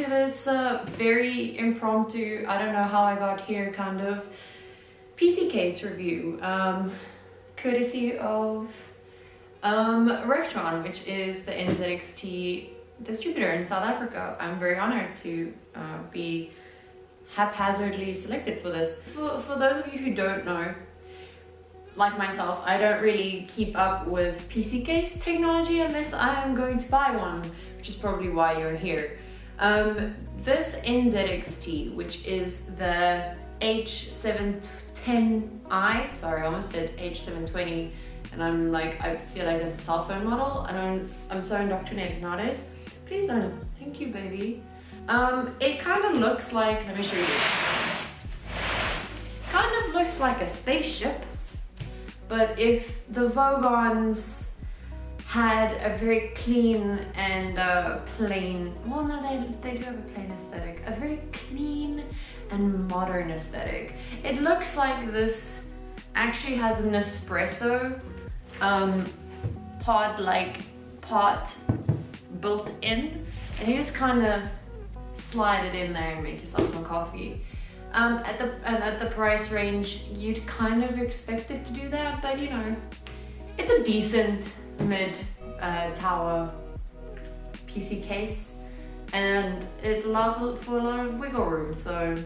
to this very impromptu, I don't know how I got here kind of PC case review, courtesy of Rectron, which is the NZXT distributor in South Africa. I'm very honored to be haphazardly selected for this. For those of you who don't know, like myself, I don't really keep up with PC case technology unless I am going to buy one, which is probably why you're here. This NZXT, which is the H710i, sorry, I almost said H720, and I'm like, I feel like it's a cell phone model. I'm so indoctrinated nowadays. Please don't, thank you, baby. It kind of looks like, let me show you this. Kind of looks like a spaceship, but if the Vogons had a very clean and plain, well no, they do have a plain aesthetic, a very clean and modern aesthetic. It looks like this actually has an espresso pot built in, and you just kind of slide it in there and make yourself some coffee. At the price range, you'd kind of expect it to do that, but you know, it's a decent mid-tower PC case, and it allows for a lot of wiggle room, so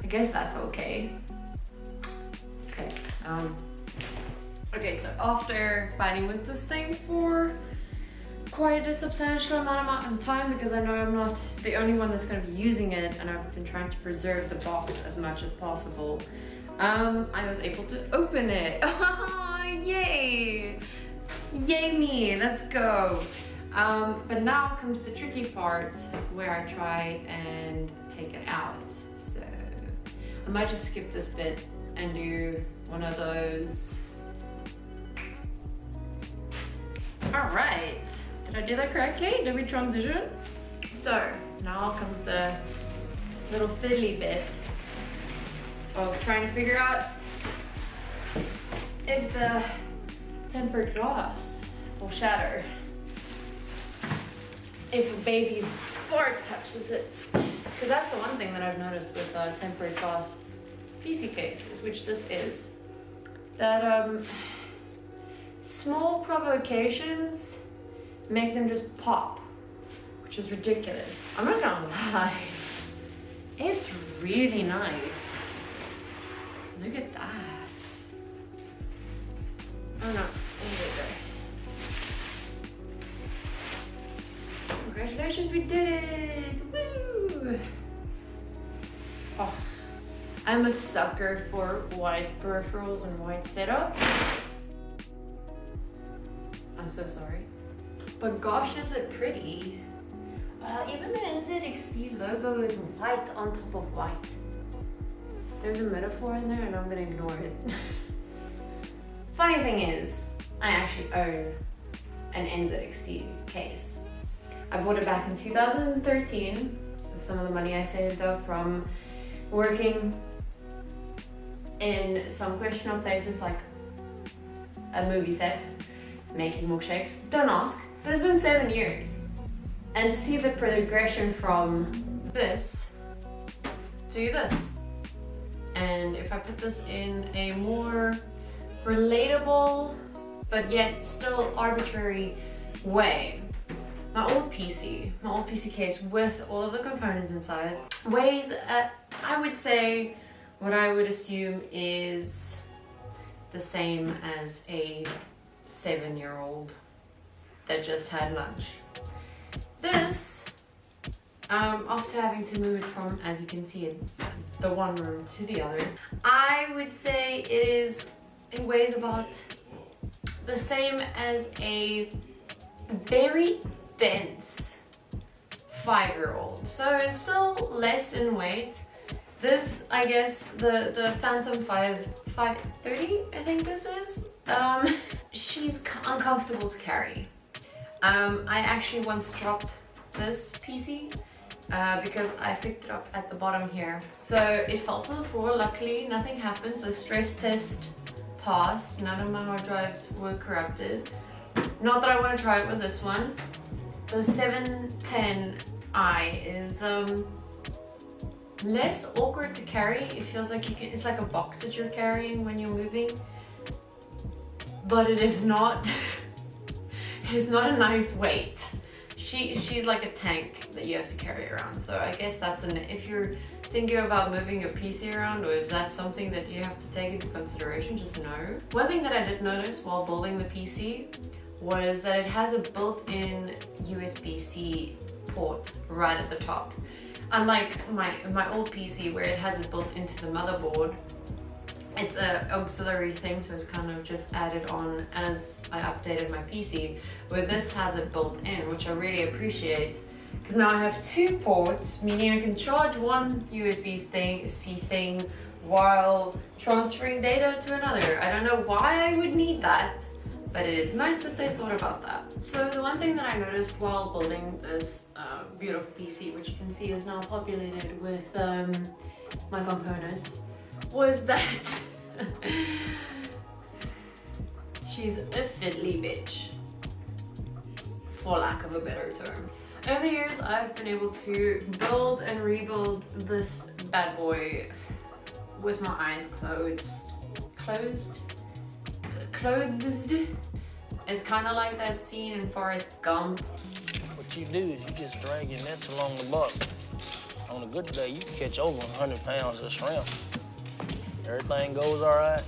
I guess that's okay. Okay, so after fighting with this thing for quite a substantial amount of time, because I know I'm not the only one that's going to be using it, and I've been trying to preserve the box as much as possible, I was able to open it. Yay! Yay me, let's go. But now comes the tricky part where I try and take it out. So I might just skip this bit and do one of those. All right, did I do that correctly? Did we transition? So now comes the little fiddly bit of trying to figure out if the tempered glass will shatter if a baby's fart touches it. Because that's the one thing that I've noticed with tempered glass PC cases, which this is, that small provocations make them just pop, which is ridiculous. I'm not gonna lie, it's really nice. Look at that. Oh no, congratulations, we did it! Woo! Oh, I'm a sucker for white peripherals and white setup. I'm so sorry. But gosh, is it pretty. Even the NZXT logo is white on top of white. There's a metaphor in there and I'm gonna ignore it. Funny thing is, I actually own an NZXT case. I bought it back in 2013 with some of the money I saved up from working in some questionable places like a movie set, making milkshakes. Don't ask, but it's been 7 years. And to see the progression from this to this. And if I put this in a more relatable, but yet still arbitrary way, my old PC case with all of the components inside weighs at, I would say, what I would assume is the same as a 7-year-old that just had lunch. This, after having to move it from, as you can see, the one room to the other, I would say it weighs about the same as a very dense 5-year-old. So it's still less in weight. This, I guess, the Phantom 530, I think this is, she's uncomfortable to carry. I actually once dropped this PC because I picked it up at the bottom here. So it fell to the floor. Luckily, nothing happened. So stress test passed. None of my hard drives were corrupted. Not that I want to try it with this one. The 710 i is less awkward to carry. It feels like it's like a box that you're carrying when you're moving, but it is not it is not a nice weight. She's like a tank that you have to carry around. So I guess that's if you're thinking about moving your PC around, or if that's something that you have to take into consideration, just know. One thing that I did notice while building the PC was that it has a built-in USB-C port right at the top. Unlike my old PC where it has it built into the motherboard, it's an auxiliary thing, so it's kind of just added on as I updated my PC, where this has it built in, which I really appreciate, because now I have two ports, meaning I can charge one USB-C thing while transferring data to another. I don't know why I would need that, but it is nice that they thought about that. So the one thing that I noticed while building this beautiful PC, which you can see is now populated with my components, was that she's a fiddly bitch, for lack of a better term. Over the years, I've been able to build and rebuild this bad boy with my eyes closed. It's kind of like that scene in Forrest Gump. What you do is you just drag your nets along the buck. On a good day, you can catch over 100 pounds of shrimp. Everything goes all right.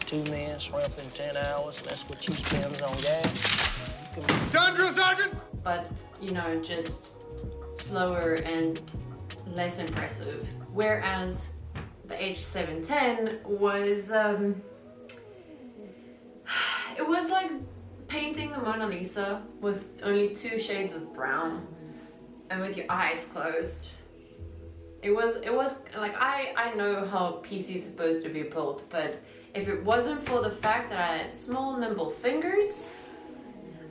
2 men shrimp in 10 hours. That's what you spend on gas. Done, drill sergeant! But, you know, just slower and less impressive. Whereas the H710 was, it was like painting the Mona Lisa with only 2 shades of brown and with your eyes closed. It was like, I know how PC is supposed to be built, but if it wasn't for the fact that I had small, nimble fingers,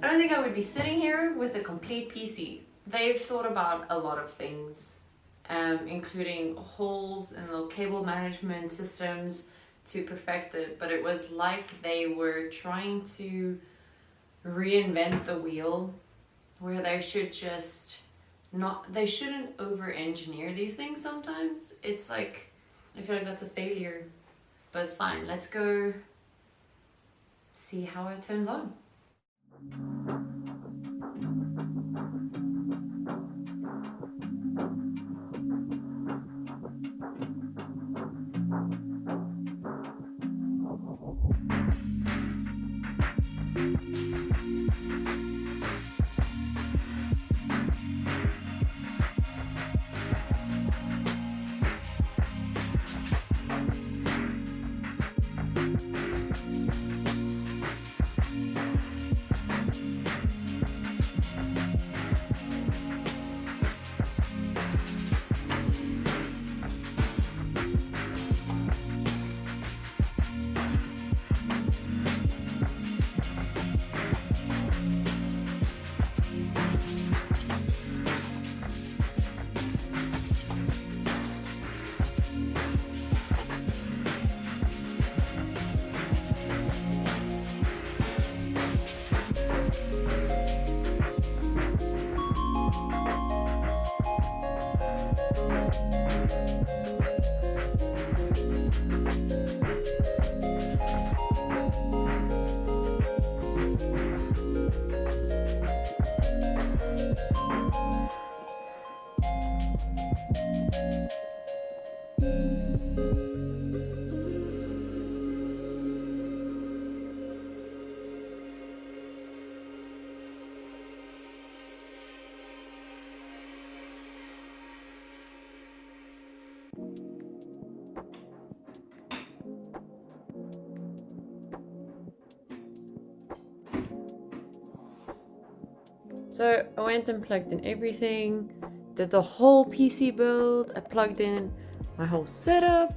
I don't think I would be sitting here with a complete PC. They've thought about a lot of things, including holes and little cable management systems to perfect it, but it was like they were trying to reinvent the wheel, where they should just they shouldn't over-engineer these things sometimes. It's like, I feel like that's a failure, but it's fine. Let's go see how it turns on. So I went and plugged in everything, did the whole PC build. I plugged in my whole setup.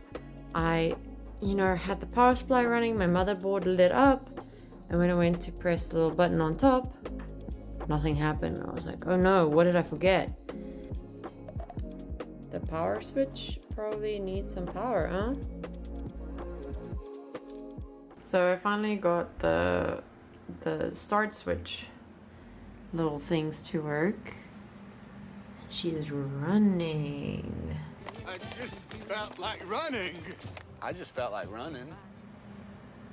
I, had the power supply running, my motherboard lit up, and when I went to press the little button on top, nothing happened. I was like, oh no, what did I forget? The power switch probably needs some power, huh? So I finally got the start switch little things to work. She is running. I just felt like running. I just felt like running.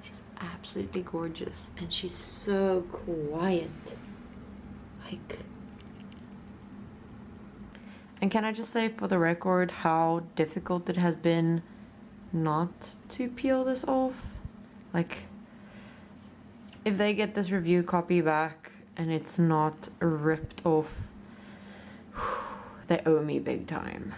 She's absolutely gorgeous, and she's so quiet. Like, and can I just say for the record how difficult it has been not to peel this off? Like, if they get this review copy back and it's not ripped off, they owe me big time.